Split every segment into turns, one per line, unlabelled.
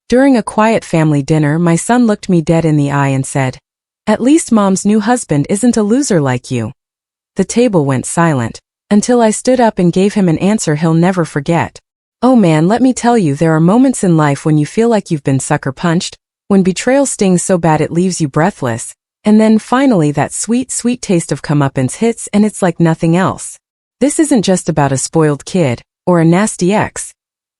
During a quiet family dinner, my son looked me dead in the eye and said, "At least Mom's new husband isn't a loser like you." The table went silent, until I stood up and gave him an answer he'll never forget. Oh man, let me tell you, there are moments in life when you feel like you've been sucker punched, when betrayal stings so bad it leaves you breathless, and then finally that sweet, sweet taste of comeuppance hits and it's like nothing else. This isn't just about a spoiled kid, or a nasty ex.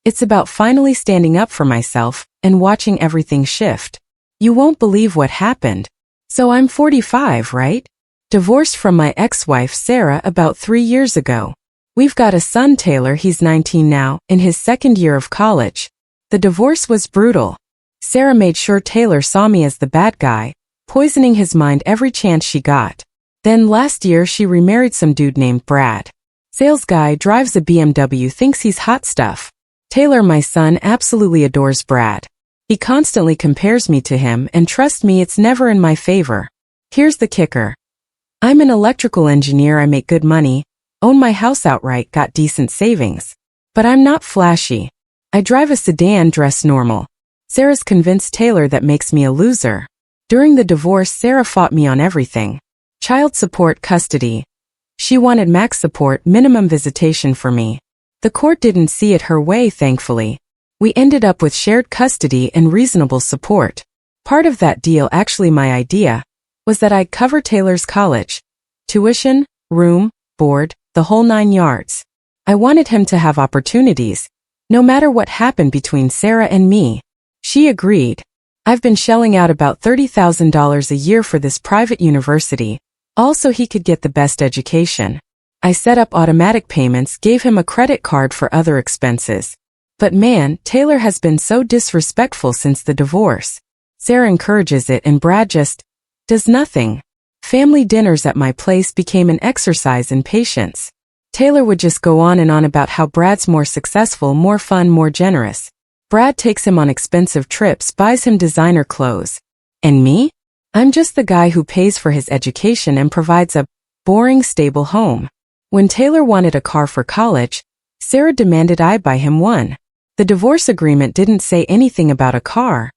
It's about finally standing up for myself, and watching everything shift. You won't believe what happened. So I'm 45, right? Divorced from my ex-wife Sarah about 3 years ago. We've got a son, Taylor, he's 19 now, in his second year of college. The divorce was brutal. Sarah made sure Taylor saw me as the bad guy, poisoning his mind every chance she got. Then last year she remarried some dude named Brad. Sales guy, drives a BMW, thinks he's hot stuff. Taylor, my son, absolutely adores Brad. He constantly compares me to him, and trust me, it's never in my favor. Here's the kicker. I'm an electrical engineer, I make good money, own my house outright, got decent savings. But I'm not flashy. I drive a sedan, dress normal. Sarah's convinced Taylor that makes me a loser. During the divorce, Sarah fought me on everything. Child support, custody. She wanted max support, minimum visitation for me. The court didn't see it her way, thankfully. We ended up with shared custody and reasonable support. Part of that deal, actually my idea, was that I'd cover Taylor's college. Tuition, room, board, the whole 9 yards. I wanted him to have opportunities, no matter what happened between Sarah and me. She agreed. I've been shelling out about $30,000 a year for this private university, also he could get the best education. I set up automatic payments, gave him a credit card for other expenses. But man, Taylor has been so disrespectful since the divorce. Sarah encourages it and Brad just does nothing. Family dinners at my place became an exercise in patience. Taylor would just go on and on about how Brad's more successful, more fun, more generous. Brad takes him on expensive trips, buys him designer clothes. And me? I'm just the guy who pays for his education and provides a boring, stable home. When Taylor wanted a car for college, Sarah demanded I buy him one. The divorce agreement didn't say anything about a car,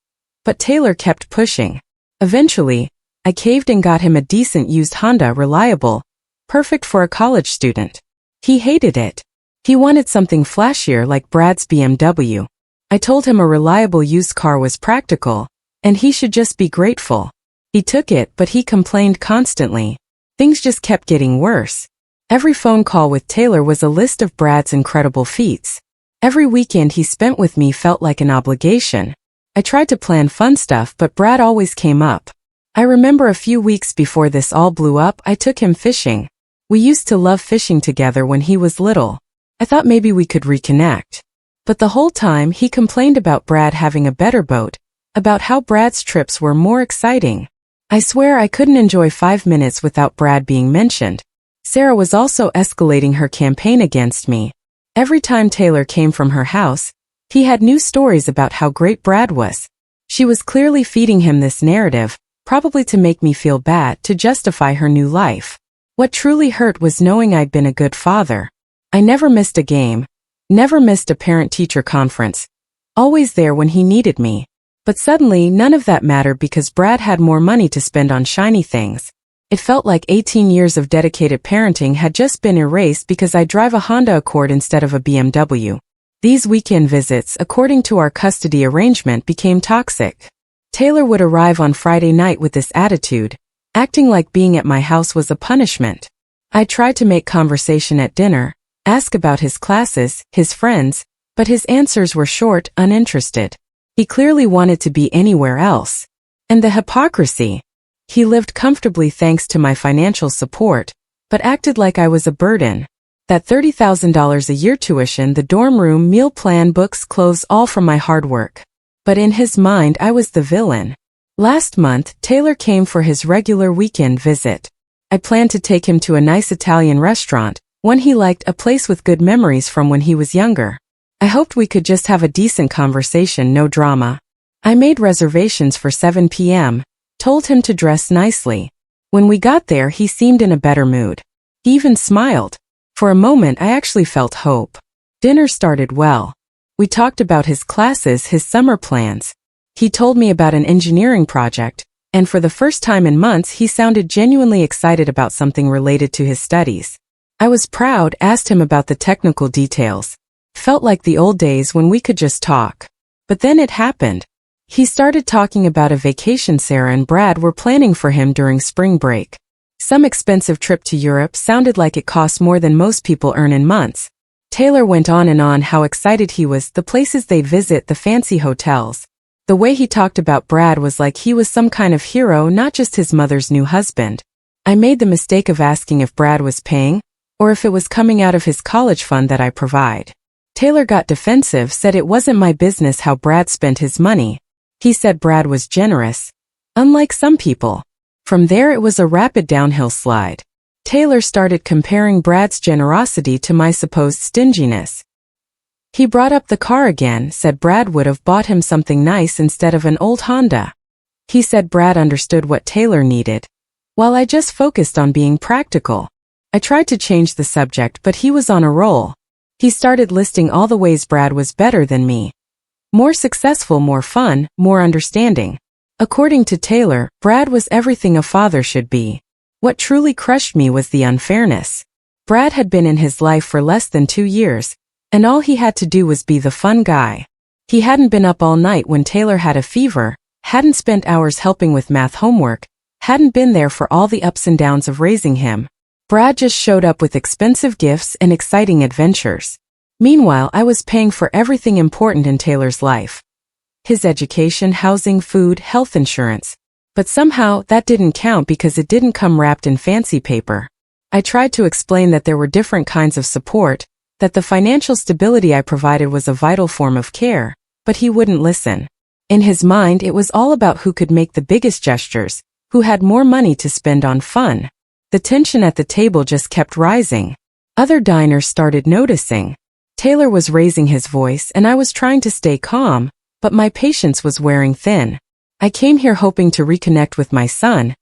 but Taylor kept pushing. Eventually, I caved and got him a decent used Honda, reliable, perfect for a college student. He hated it. He wanted something flashier like Brad's BMW. I told him a reliable used car was practical, and he should just be grateful. He took it, but he complained constantly. Things just kept getting worse. Every phone call with Taylor was a list of Brad's incredible feats. Every weekend he spent with me felt like an obligation. I tried to plan fun stuff, but Brad always came up. I remember a few weeks before this all blew up, I took him fishing. We used to love fishing together when he was little. I thought maybe we could reconnect. But the whole time he complained about Brad having a better boat, about how Brad's trips were more exciting. I swear I couldn't enjoy 5 minutes without Brad being mentioned. Sarah was also escalating her campaign against me. Every time Taylor came from her house, he had new stories about how great Brad was. She was clearly feeding him this narrative, probably to make me feel bad, to justify her new life. What truly hurt was knowing I'd been a good father. I never missed a game, never missed a parent-teacher conference, always there when he needed me. But suddenly none of that mattered because Brad had more money to spend on shiny things. It felt like 18 years of dedicated parenting had just been erased because I drive a Honda Accord instead of a BMW. These weekend visits, according to our custody arrangement, became toxic. Taylor would arrive on Friday night with this attitude, acting like being at my house was a punishment. I tried to make conversation at dinner, ask about his classes, his friends, but his answers were short, uninterested. He clearly wanted to be anywhere else. And the hypocrisy. He lived comfortably thanks to my financial support, but acted like I was a burden. That $30,000 a year tuition, the dorm room, meal plan, books, clothes, all from my hard work. But in his mind, I was the villain. Last month, Taylor came for his regular weekend visit. I planned to take him to a nice Italian restaurant, one he liked, a place with good memories from when he was younger. I hoped we could just have a decent conversation, no drama. I made reservations for 7 p.m., told him to dress nicely. When we got there, he seemed in a better mood. He even smiled. For a moment, I actually felt hope. Dinner started well. We talked about his classes, his summer plans. He told me about an engineering project, and for the first time in months he sounded genuinely excited about something related to his studies. I was proud, asked him about the technical details. Felt like the old days when we could just talk. But then it happened. He started talking about a vacation Sarah and Brad were planning for him during spring break. Some expensive trip to Europe sounded like it cost more than most people earn in months. Taylor went on and on how excited he was, the places they'd visit, the fancy hotels. The way he talked about Brad was like he was some kind of hero, not just his mother's new husband. I made the mistake of asking if Brad was paying, or if it was coming out of his college fund that I provide. Taylor got defensive, said it wasn't my business how Brad spent his money. He said Brad was generous, unlike some people. From there it was a rapid downhill slide. Taylor started comparing Brad's generosity to my supposed stinginess. He brought up the car again, said Brad would have bought him something nice instead of an old Honda. He said Brad understood what Taylor needed, while I just focused on being practical. I tried to change the subject, but he was on a roll. He started listing all the ways Brad was better than me. More successful, more fun, more understanding. According to Taylor, Brad was everything a father should be. What truly crushed me was the unfairness. Brad had been in his life for less than 2 years, and all he had to do was be the fun guy. He hadn't been up all night when Taylor had a fever, hadn't spent hours helping with math homework, hadn't been there for all the ups and downs of raising him. Brad just showed up with expensive gifts and exciting adventures. Meanwhile, I was paying for everything important in Taylor's life. His education, housing, food, health insurance. But somehow, that didn't count because it didn't come wrapped in fancy paper. I tried to explain that there were different kinds of support, that the financial stability I provided was a vital form of care, but he wouldn't listen. In his mind, it was all about who could make the biggest gestures, who had more money to spend on fun. The tension at the table just kept rising. Other diners started noticing. Taylor was raising his voice and I was trying to stay calm, but my patience was wearing thin. I came here hoping to reconnect with my son,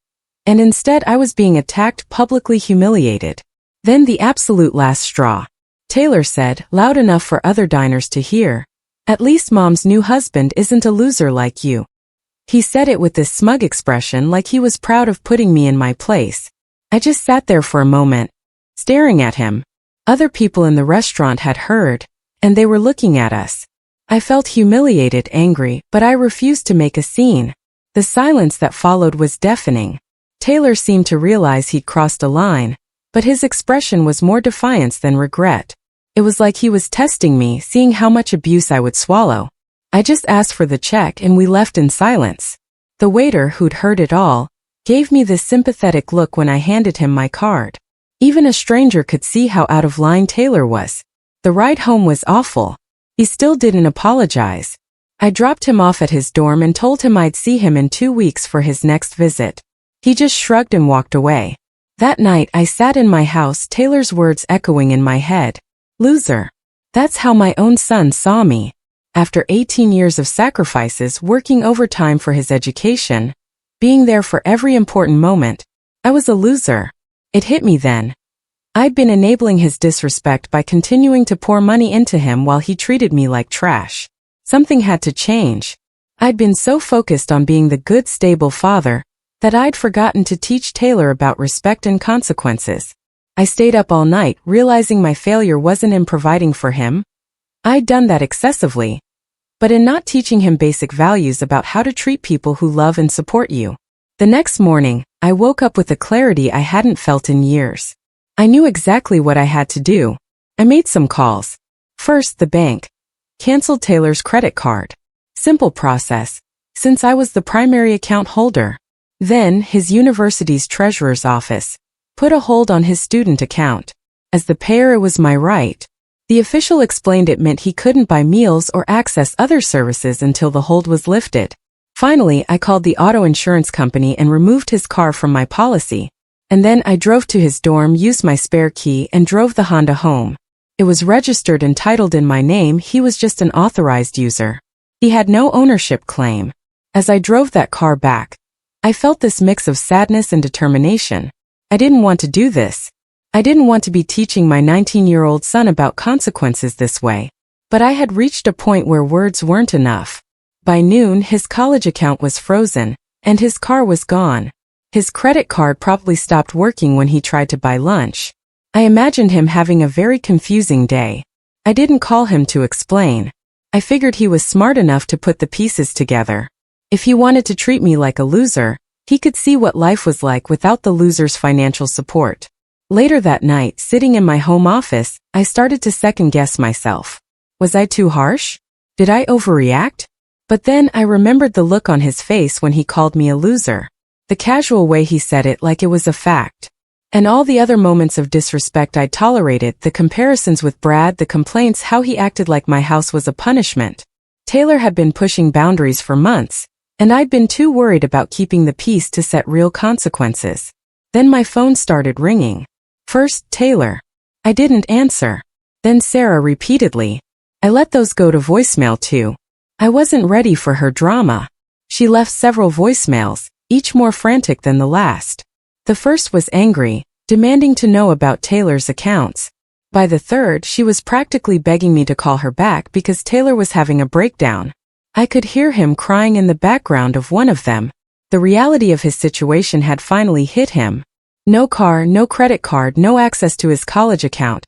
and instead I was being attacked, publicly humiliated. Then the absolute last straw. Taylor said, loud enough for other diners to hear, "At least Mom's new husband isn't a loser like you." He said it with this smug expression like he was proud of putting me in my place. I just sat there for a moment, staring at him. Other people in the restaurant had heard, and they were looking at us. I felt humiliated, angry, but I refused to make a scene. The silence that followed was deafening. Taylor seemed to realize he'd crossed a line, but his expression was more defiance than regret. It was like he was testing me, seeing how much abuse I would swallow. I just asked for the check and we left in silence. The waiter, who'd heard it all, gave me this sympathetic look when I handed him my card. Even a stranger could see how out of line Taylor was. The ride home was awful. He still didn't apologize. I dropped him off at his dorm and told him I'd see him in 2 weeks for his next visit. He just shrugged and walked away. That night I sat in my house, Taylor's words echoing in my head. Loser. That's how my own son saw me. After 18 years of sacrifices, working overtime for his education, being there for every important moment, I was a loser. It hit me then. I'd been enabling his disrespect by continuing to pour money into him while he treated me like trash. Something had to change. I'd been so focused on being the good, stable father that I'd forgotten to teach Taylor about respect and consequences. I stayed up all night, realizing my failure wasn't in providing for him. I'd done that excessively, but in not teaching him basic values about how to treat people who love and support you. The next morning, I woke up with a clarity I hadn't felt in years. I knew exactly what I had to do. I made some calls. First, the bank canceled Taylor's credit card. Simple process, since I was the primary account holder. Then, his university's treasurer's office put a hold on his student account. As the payer, it was my right. The official explained it meant he couldn't buy meals or access other services until the hold was lifted. Finally, I called the auto insurance company and removed his car from my policy. And then I drove to his dorm, used my spare key, and drove the Honda home. It was registered and titled in my name. He was just an authorized user. He had no ownership claim. As I drove that car back, I felt this mix of sadness and determination. I didn't want to do this. I didn't want to be teaching my 19-year-old son about consequences this way. But I had reached a point where words weren't enough. By noon, his college account was frozen, and his car was gone. His credit card probably stopped working when he tried to buy lunch. I imagined him having a very confusing day. I didn't call him to explain. I figured he was smart enough to put the pieces together. If he wanted to treat me like a loser, he could see what life was like without the loser's financial support. Later that night, sitting in my home office, I started to second-guess myself. Was I too harsh? Did I overreact? But then I remembered the look on his face when he called me a loser. The casual way he said it like it was a fact. And all the other moments of disrespect I'd tolerated, the comparisons with Brad, the complaints, how he acted like my house was a punishment. Taylor had been pushing boundaries for months, and I'd been too worried about keeping the peace to set real consequences. Then my phone started ringing. First, Taylor. I didn't answer. Then Sarah repeatedly. I let those go to voicemail too. I wasn't ready for her drama. She left several voicemails, each more frantic than the last. The first was angry, demanding to know about Taylor's accounts. By the third, she was practically begging me to call her back because Taylor was having a breakdown. I could hear him crying in the background of one of them. The reality of his situation had finally hit him. No car, no credit card, no access to his college account.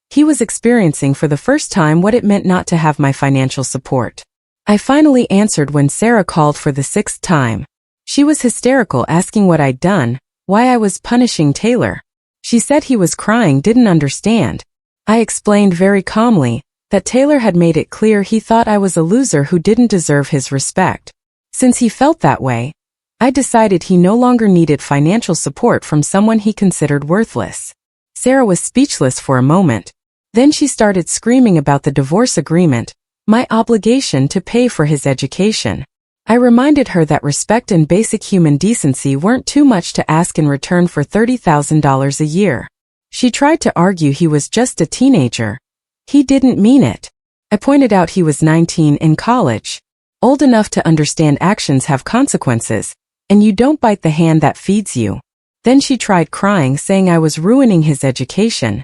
He was experiencing for the first time what it meant not to have my financial support. I finally answered when Sarah called for the 6th time. She was hysterical, asking what I'd done, why I was punishing Taylor. She said he was crying, didn't understand. I explained very calmly that Taylor had made it clear he thought I was a loser who didn't deserve his respect. Since he felt that way, I decided he no longer needed financial support from someone he considered worthless. Sarah was speechless for a moment. Then she started screaming about the divorce agreement, my obligation to pay for his education. I reminded her that respect and basic human decency weren't too much to ask in return for $30,000 a year. She tried to argue he was just a teenager. He didn't mean it. I pointed out he was 19 in college. Old enough to understand actions have consequences, and you don't bite the hand that feeds you. Then she tried crying, saying I was ruining his education,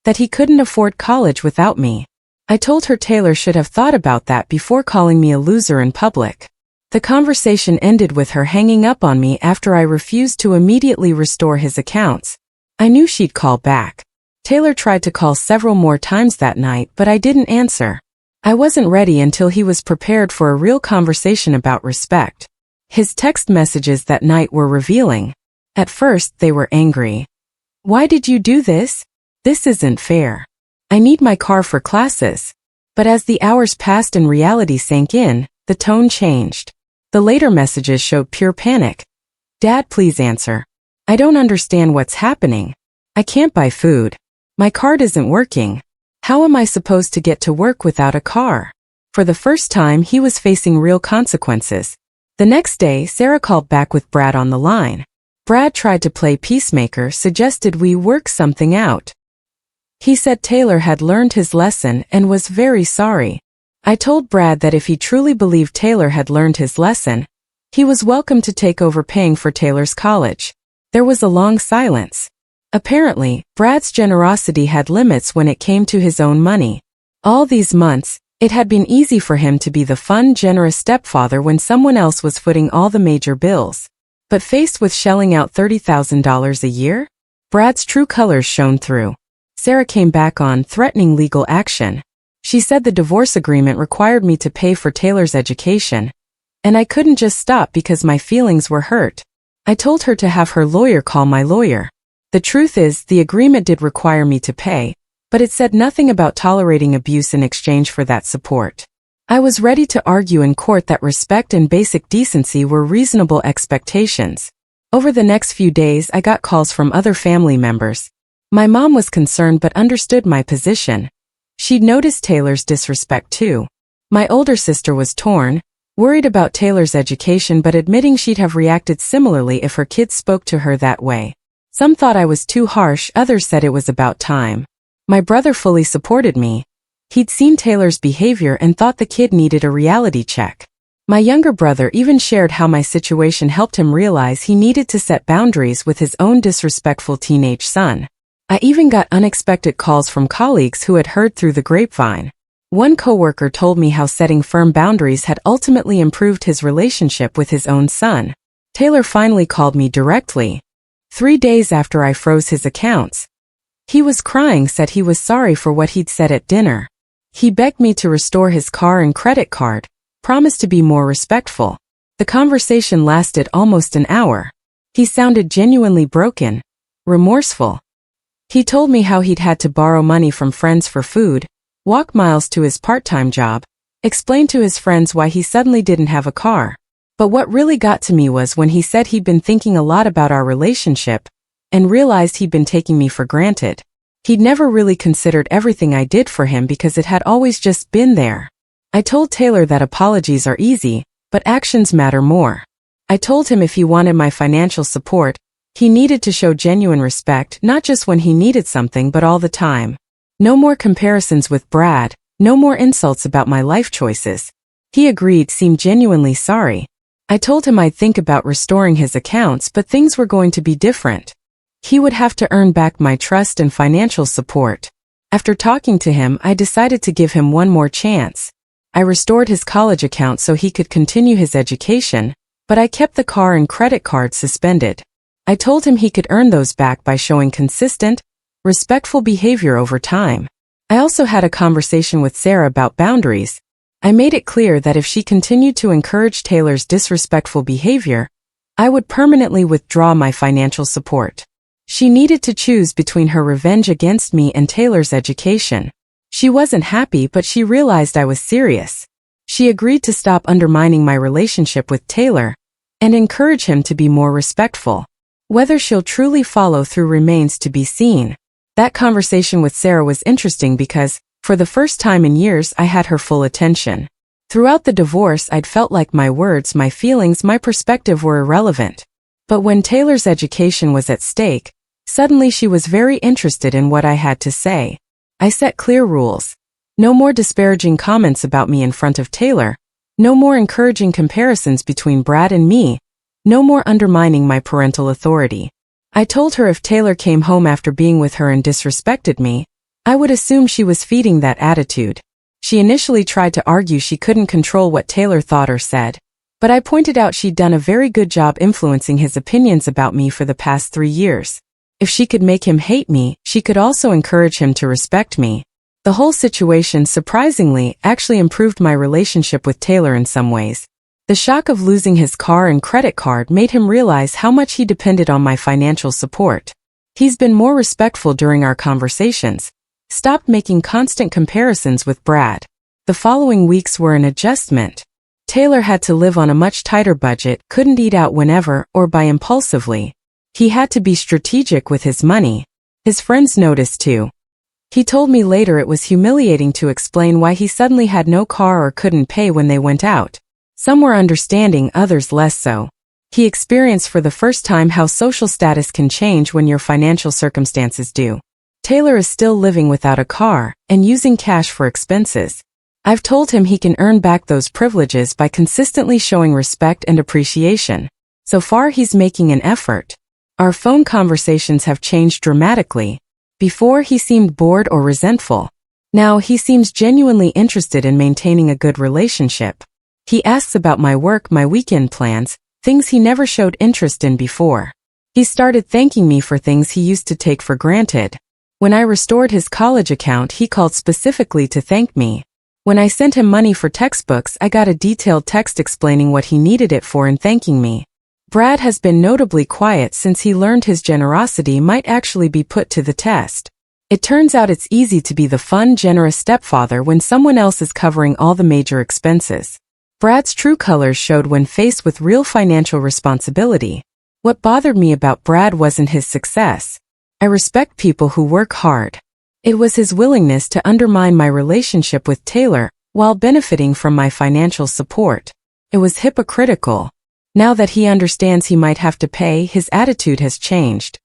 that he couldn't afford college without me. I told her Taylor should have thought about that before calling me a loser in public. The conversation ended with her hanging up on me after I refused to immediately restore his accounts. I knew she'd call back. Taylor tried to call several more times that night, but I didn't answer. I wasn't ready until he was prepared for a real conversation about respect. His text messages that night were revealing. At first, they were angry. Why did you do this? This isn't fair. I need my car for classes. But as the hours passed and reality sank in, the tone changed. The later messages showed pure panic. Dad, please answer. I don't understand what's happening. I can't buy food. My card isn't working. How am I supposed to get to work without a car? For the first time, he was facing real consequences. The next day, Sarah called back with Brad on the line. Brad tried to play peacemaker, suggested we work something out. He said Taylor had learned his lesson and was very sorry. I told Brad that if he truly believed Taylor had learned his lesson, he was welcome to take over paying for Taylor's college. There was a long silence. Apparently, Brad's generosity had limits when it came to his own money. All these months, it had been easy for him to be the fun, generous stepfather when someone else was footing all the major bills. But faced with shelling out $30,000 a year, Brad's true colors shone through. Sarah came back on, threatening legal action. She said the divorce agreement required me to pay for Taylor's education, and I couldn't just stop because my feelings were hurt. I told her to have her lawyer call my lawyer. The truth is, the agreement did require me to pay, but it said nothing about tolerating abuse in exchange for that support. I was ready to argue in court that respect and basic decency were reasonable expectations. Over the next few days, I got calls from other family members. My mom was concerned but understood my position. She'd noticed Taylor's disrespect too. My older sister was torn, worried about Taylor's education but admitting she'd have reacted similarly if her kids spoke to her that way. Some thought I was too harsh, others said it was about time. My brother fully supported me. He'd seen Taylor's behavior and thought the kid needed a reality check. My younger brother even shared how my situation helped him realize he needed to set boundaries with his own disrespectful teenage son. I even got unexpected calls from colleagues who had heard through the grapevine. One coworker told me how setting firm boundaries had ultimately improved his relationship with his own son. Taylor finally called me directly. 3 days after I froze his accounts. He was crying, said he was sorry for what he'd said at dinner. He begged me to restore his car and credit card, promised to be more respectful. The conversation lasted almost an hour. He sounded genuinely broken, remorseful. He told me how he'd had to borrow money from friends for food, walk miles to his part-time job, explain to his friends why he suddenly didn't have a car. But what really got to me was when he said he'd been thinking a lot about our relationship and realized he'd been taking me for granted. He'd never really considered everything I did for him because it had always just been there. I told Taylor that apologies are easy, but actions matter more. I told him if he wanted my financial support, he needed to show genuine respect, not just when he needed something but all the time. No more comparisons with Brad, no more insults about my life choices. He agreed, seemed genuinely sorry. I told him I'd think about restoring his accounts, but things were going to be different. He would have to earn back my trust and financial support. After talking to him, I decided to give him one more chance. I restored his college account so he could continue his education, but I kept the car and credit card suspended. I told him he could earn those back by showing consistent, respectful behavior over time. I also had a conversation with Sarah about boundaries. I made it clear that if she continued to encourage Taylor's disrespectful behavior, I would permanently withdraw my financial support. She needed to choose between her revenge against me and Taylor's education. She wasn't happy, but she realized I was serious. She agreed to stop undermining my relationship with Taylor and encourage him to be more respectful. Whether she'll truly follow through remains to be seen. That conversation with Sarah was interesting because, for the first time in years, I had her full attention. Throughout the divorce, I'd felt like my words, my feelings, my perspective were irrelevant. But when Taylor's education was at stake, suddenly she was very interested in what I had to say. I set clear rules. No more disparaging comments about me in front of Taylor. No more encouraging comparisons between Brad and me. No more undermining my parental authority. I told her if Taylor came home after being with her and disrespected me, I would assume she was feeding that attitude. She initially tried to argue she couldn't control what Taylor thought or said, but I pointed out she'd done a very good job influencing his opinions about me for the past 3 years. If she could make him hate me, she could also encourage him to respect me. The whole situation, surprisingly, actually improved my relationship with Taylor in some ways. The shock of losing his car and credit card made him realize how much he depended on my financial support. He's been more respectful during our conversations, stopped making constant comparisons with Brad. The following weeks were an adjustment. Taylor had to live on a much tighter budget, couldn't eat out whenever or buy impulsively. He had to be strategic with his money. His friends noticed too. He told me later it was humiliating to explain why he suddenly had no car or couldn't pay when they went out. Some were understanding, others less so. He experienced for the first time how social status can change when your financial circumstances do. Taylor is still living without a car and using cash for expenses. I've told him he can earn back those privileges by consistently showing respect and appreciation. So far he's making an effort. Our phone conversations have changed dramatically. Before he seemed bored or resentful. Now he seems genuinely interested in maintaining a good relationship. He asks about my work, my weekend plans, things he never showed interest in before. He started thanking me for things he used to take for granted. When I restored his college account, he called specifically to thank me. When I sent him money for textbooks, I got a detailed text explaining what he needed it for and thanking me. Brad has been notably quiet since he learned his generosity might actually be put to the test. It turns out it's easy to be the fun, generous stepfather when someone else is covering all the major expenses. Brad's true colors showed when faced with real financial responsibility. What bothered me about Brad wasn't his success. I respect people who work hard. It was his willingness to undermine my relationship with Taylor while benefiting from my financial support. It was hypocritical. Now that he understands he might have to pay, his attitude has changed.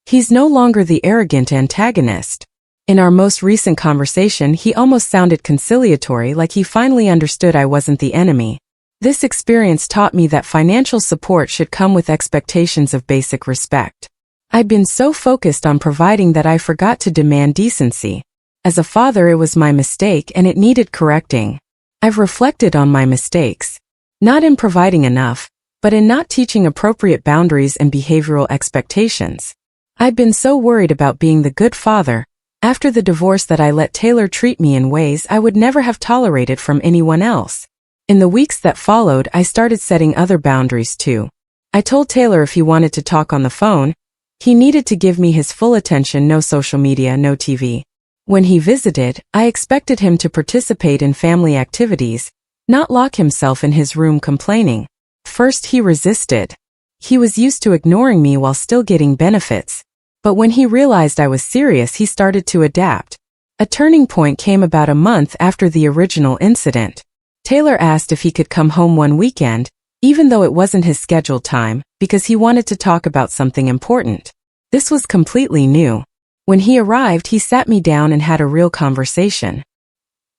He's no longer the arrogant antagonist. In our most recent conversation, he almost sounded conciliatory, like he finally understood I wasn't the enemy. This experience taught me that financial support should come with expectations of basic respect. I'd been so focused on providing that I forgot to demand decency. As a father, it was my mistake and it needed correcting. I've reflected on my mistakes. Not in providing enough, but in not teaching appropriate boundaries and behavioral expectations. I'd been so worried about being the good father after the divorce that I let Taylor treat me in ways I would never have tolerated from anyone else. In the weeks that followed, I started setting other boundaries too. I told Taylor if he wanted to talk on the phone, he needed to give me his full attention, no social media, no TV. When he visited, I expected him to participate in family activities, not lock himself in his room complaining. First he resisted. He was used to ignoring me while still getting benefits. But when he realized I was serious, he started to adapt. A turning point came about a month after the original incident. Taylor asked if he could come home one weekend, even though it wasn't his scheduled time, because he wanted to talk about something important. This was completely new. When he arrived, he sat me down and had a real conversation.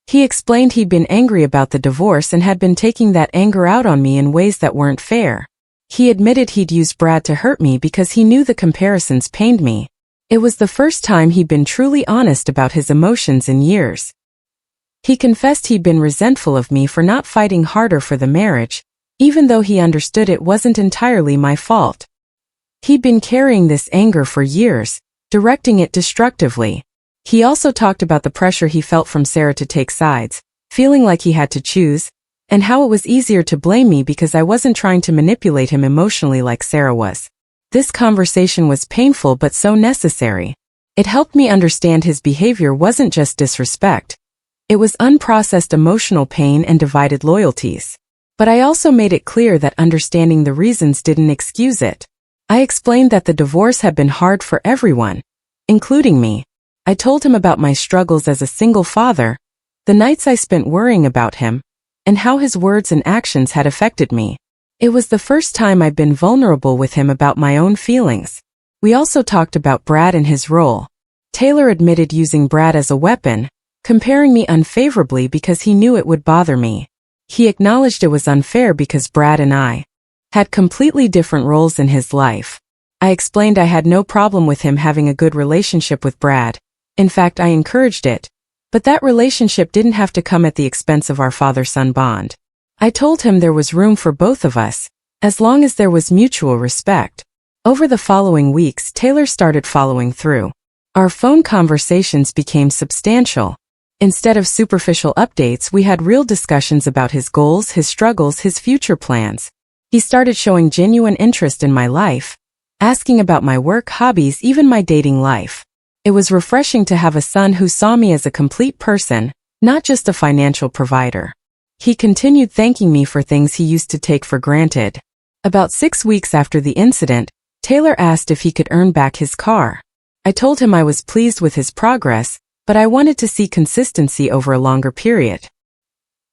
He explained he'd been angry about the divorce and had been taking that anger out on me in ways that weren't fair. He admitted he'd used Brad to hurt me because he knew the comparisons pained me. It was the first time he'd been truly honest about his emotions in years. He confessed he'd been resentful of me for not fighting harder for the marriage, even though he understood it wasn't entirely my fault. He'd been carrying this anger for years, directing it destructively. He also talked about the pressure he felt from Sarah to take sides, feeling like he had to choose, and how it was easier to blame me because I wasn't trying to manipulate him emotionally like Sarah was. This conversation was painful but so necessary. It helped me understand his behavior wasn't just disrespect. It was unprocessed emotional pain and divided loyalties. But I also made it clear that understanding the reasons didn't excuse it. I explained that the divorce had been hard for everyone, including me. I told him about my struggles as a single father, the nights I spent worrying about him, and how his words and actions had affected me. It was the first time I'd been vulnerable with him about my own feelings. We also talked about Brad and his role. Taylor admitted using Brad as a weapon, comparing me unfavorably because he knew it would bother me. He acknowledged it was unfair because Brad and I had completely different roles in his life. I explained I had no problem with him having a good relationship with Brad. In fact, I encouraged it. But that relationship didn't have to come at the expense of our father-son bond. I told him there was room for both of us, as long as there was mutual respect. Over the following weeks, Taylor started following through. Our phone conversations became substantial. Instead of superficial updates, we had real discussions about his goals, his struggles, his future plans. He started showing genuine interest in my life, asking about my work, hobbies, even my dating life. It was refreshing to have a son who saw me as a complete person, not just a financial provider. He continued thanking me for things he used to take for granted. About 6 weeks after the incident, Taylor asked if he could earn back his car. I told him I was pleased with his progress, but I wanted to see consistency over a longer period.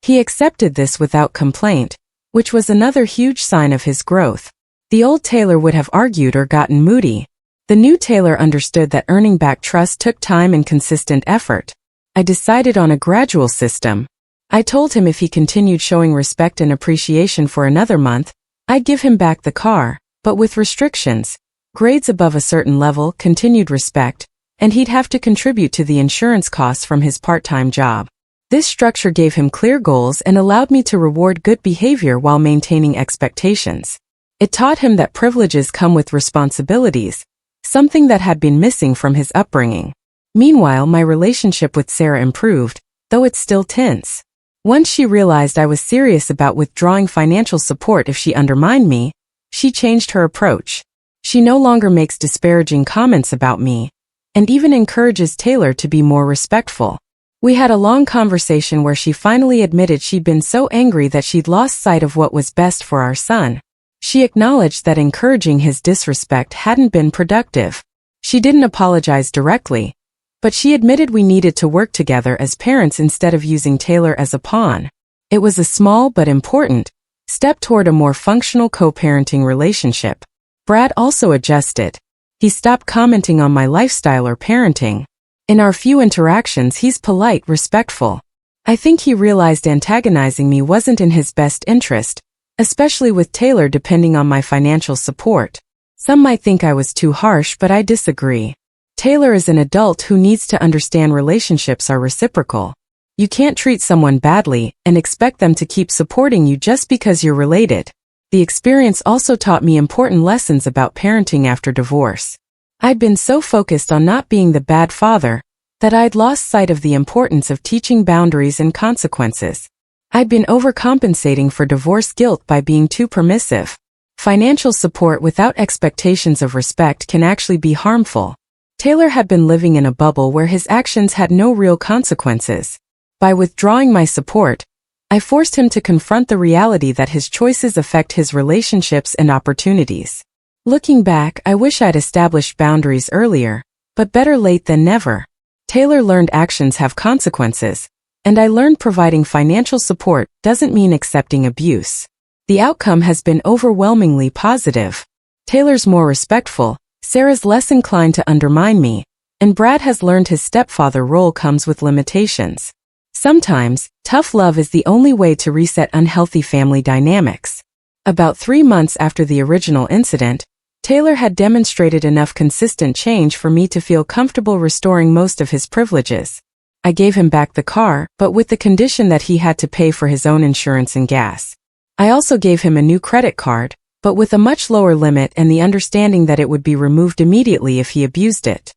He accepted this without complaint, which was another huge sign of his growth. The old Taylor would have argued or gotten moody. The new Taylor understood that earning back trust took time and consistent effort. I decided on a gradual system. I told him if he continued showing respect and appreciation for another month, I'd give him back the car, but with restrictions. Grades above a certain level, continued respect, and he'd have to contribute to the insurance costs from his part-time job. This structure gave him clear goals and allowed me to reward good behavior while maintaining expectations. It taught him that privileges come with responsibilities, something that had been missing from his upbringing. Meanwhile, my relationship with Sarah improved, though it's still tense. Once she realized I was serious about withdrawing financial support if she undermined me, she changed her approach. She no longer makes disparaging comments about me, and even encourages Taylor to be more respectful. We had a long conversation where she finally admitted she'd been so angry that she'd lost sight of what was best for our son. She acknowledged that encouraging his disrespect hadn't been productive. She didn't apologize directly, but she admitted we needed to work together as parents instead of using Taylor as a pawn. It was a small but important step toward a more functional co-parenting relationship. Brad also adjusted. He stopped commenting on my lifestyle or parenting. In our few interactions, he's polite, respectful. I think he realized antagonizing me wasn't in his best interest, especially with Taylor depending on my financial support. Some might think I was too harsh, but I disagree. Taylor is an adult who needs to understand relationships are reciprocal. You can't treat someone badly and expect them to keep supporting you just because you're related. The experience also taught me important lessons about parenting after divorce. I'd been so focused on not being the bad father that I'd lost sight of the importance of teaching boundaries and consequences. I'd been overcompensating for divorce guilt by being too permissive. Financial support without expectations of respect can actually be harmful. Taylor had been living in a bubble where his actions had no real consequences. By withdrawing my support, I forced him to confront the reality that his choices affect his relationships and opportunities. Looking back, I wish I'd established boundaries earlier, but better late than never. Taylor learned actions have consequences, and I learned providing financial support doesn't mean accepting abuse. The outcome has been overwhelmingly positive. Taylor's more respectful, Sarah's less inclined to undermine me, and Brad has learned his stepfather role comes with limitations. Sometimes, tough love is the only way to reset unhealthy family dynamics. About 3 months after the original incident, Taylor had demonstrated enough consistent change for me to feel comfortable restoring most of his privileges. I gave him back the car, but with the condition that he had to pay for his own insurance and gas. I also gave him a new credit card, but with a much lower limit and the understanding that it would be removed immediately if he abused it.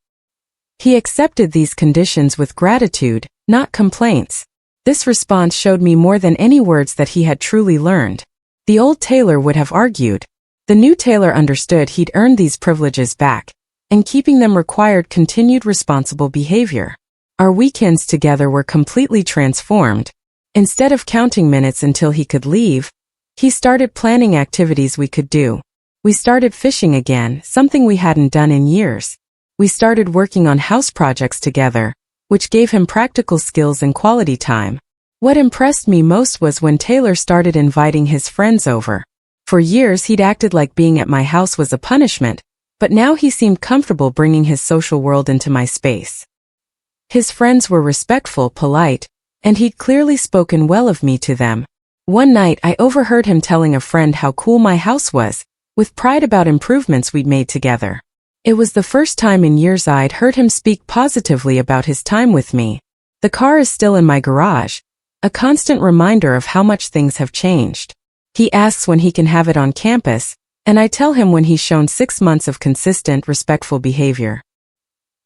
He accepted these conditions with gratitude, not complaints. This response showed me more than any words that he had truly learned. The old Taylor would have argued. The new Taylor understood he'd earned these privileges back, and keeping them required continued responsible behavior. Our weekends together were completely transformed. Instead of counting minutes until he could leave, he started planning activities we could do. We started fishing again, something we hadn't done in years. We started working on house projects together, which gave him practical skills and quality time. What impressed me most was when Taylor started inviting his friends over. For years he'd acted like being at my house was a punishment, but now he seemed comfortable bringing his social world into my space. His friends were respectful, polite, and he'd clearly spoken well of me to them. One night I overheard him telling a friend how cool my house was, with pride about improvements we'd made together. It was the first time in years I'd heard him speak positively about his time with me. The car is still in my garage, a constant reminder of how much things have changed. He asks when he can have it on campus, and I tell him when he's shown 6 months of consistent, respectful behavior.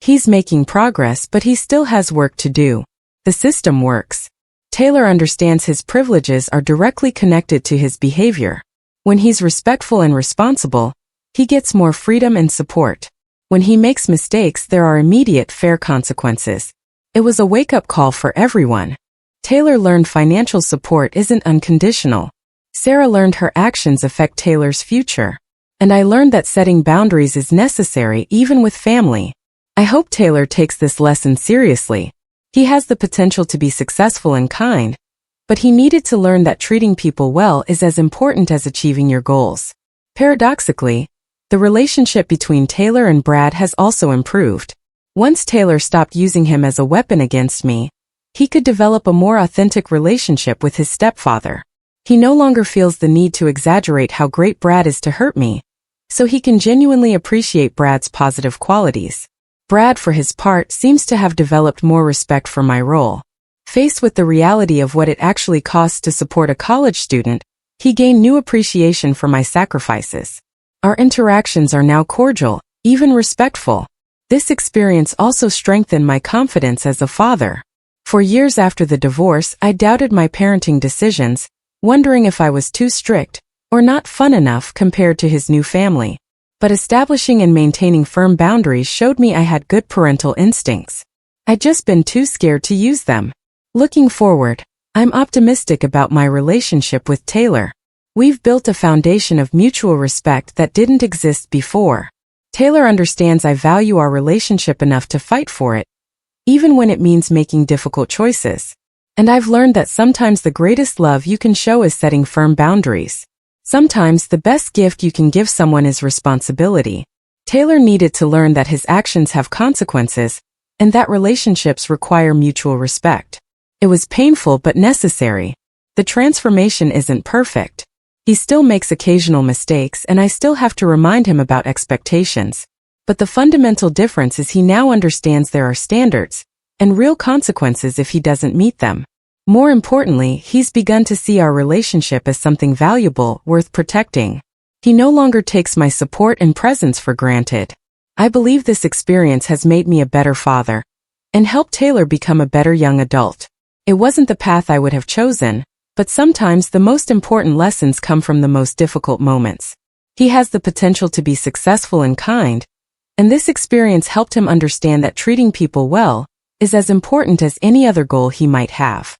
He's making progress, but he still has work to do. The system works. Taylor understands his privileges are directly connected to his behavior. When he's respectful and responsible, he gets more freedom and support. When he makes mistakes, there are immediate, fair consequences. It was a wake-up call for everyone. Taylor learned financial support isn't unconditional. Sarah learned her actions affect Taylor's future. And I learned that setting boundaries is necessary even with family. I hope Taylor takes this lesson seriously. He has the potential to be successful and kind, but he needed to learn that treating people well is as important as achieving your goals. Paradoxically, the relationship between Taylor and Brad has also improved. Once Taylor stopped using him as a weapon against me, he could develop a more authentic relationship with his stepfather. He no longer feels the need to exaggerate how great Brad is to hurt me, so he can genuinely appreciate Brad's positive qualities. Brad, for his part, seems to have developed more respect for my role. Faced with the reality of what it actually costs to support a college student, he gained new appreciation for my sacrifices. Our interactions are now cordial, even respectful. This experience also strengthened my confidence as a father. For years after the divorce, I doubted my parenting decisions, wondering if I was too strict or not fun enough compared to his new family. But establishing and maintaining firm boundaries showed me I had good parental instincts. I'd just been too scared to use them. Looking forward, I'm optimistic about my relationship with Taylor. We've built a foundation of mutual respect that didn't exist before. Taylor understands I value our relationship enough to fight for it, even when it means making difficult choices. And I've learned that sometimes the greatest love you can show is setting firm boundaries. Sometimes the best gift you can give someone is responsibility. Taylor needed to learn that his actions have consequences, and that relationships require mutual respect. It was painful but necessary. The transformation isn't perfect. He still makes occasional mistakes and I still have to remind him about expectations. But the fundamental difference is he now understands there are standards and real consequences if he doesn't meet them. More importantly, he's begun to see our relationship as something valuable, worth protecting. He no longer takes my support and presence for granted. I believe this experience has made me a better father and helped Taylor become a better young adult. It wasn't the path I would have chosen, but sometimes the most important lessons come from the most difficult moments. He has the potential to be successful and kind, and this experience helped him understand that treating people well is as important as any other goal he might have.